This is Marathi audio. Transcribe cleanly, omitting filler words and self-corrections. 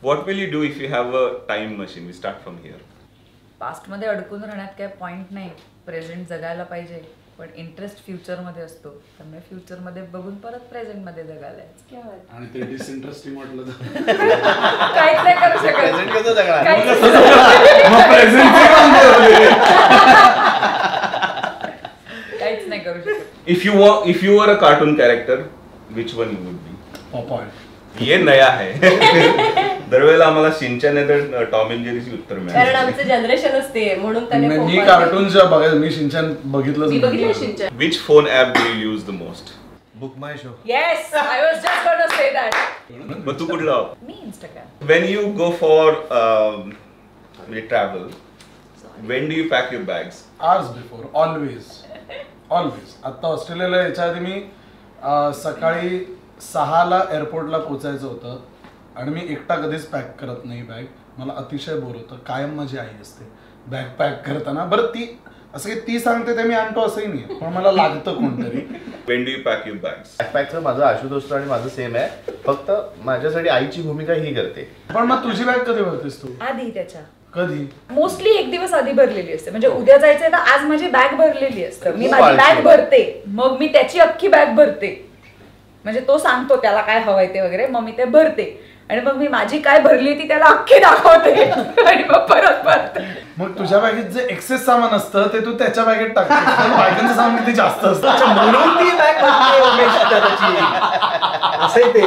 What will you do if you have a time machine? We start from here. Past मध्ये अडकून राहण्यात काय पॉइंट नाही. प्रेझेंट जगायला पाहिजे, पण इंटरेस्ट फ्युचर मध्ये असतो. त्यामुळे फ्युचर मध्ये बघून परत प्रेझेंट मध्ये जगायला यायचं. आणि ते डिसइंटरेस्टिंग म्हटलं तर काहीच नाही करू शकत. प्रेझेंट कसं जगणार? काहीच नाही करू शकत. If you were a cartoon character, which one you would be? Popeye. ये नया है. दरवेळेला आम्हाला शिनचॅन नाही तर टॉम अँड जेरीची उत्तर कारण मिळाली. आमचं जनरेशन असते म्हणून त्याने मी कार्टूनच्या बघायला मी शिनचॅन बघितलंच मी बघितलं नाही. Shin-chan. Which phone app do you use the most? Book my show. Yes, I was just gonna say that. मग तू कुठला? मी Instagram. When you go for travel, when do you pack your bags? Hours before, always. आता ऑस्ट्रेलियाला याच्या आधी मी सकाळी 6ला एअरपोर्टला पोचायचं होतं आणि मी एकटा कधीच पॅक करत नाही बॅग. मला अतिशय बोर होतं. कायम माझी आई असते बॅग पॅक करताना. बरं ती असं की ती सांगते ते मी आणतो असंही नाही, पण मला लागतं कोणतरी. When do you pack your bags? बॅकपॅकचं माझं आशुतोष आणि माझं सेम आहे. फक्त माझ्यासाठी आईची भूमिका ही करते. पण मग तुझी बॅग कधी भरतेस तू? आधी त्याच्या कधी? मोस्टली एक दिवस आधी भरलेली असते. म्हणजे उद्या जायचंय तर आज माझी बॅग भरलेली असते. मी खूप माझी आळशी बॅग आहे. भरते, मग मी त्याची अख्खी बॅग भरते. म्हणजे तो सांगतो त्याला काय हवंय ते वगैरे, मग मी ते भरते आणि मग मी माझी काय भरली ती त्याला अख्खी दाखवते आणि मग परत भरते. मग तुझ्या बॅगेत जे एक्सेस सामान असतं ते तू त्याच्या बॅगेत टाकतेस. बायकांचं सामान किती जास्त असतं. म्हणून ती बॅग असं ते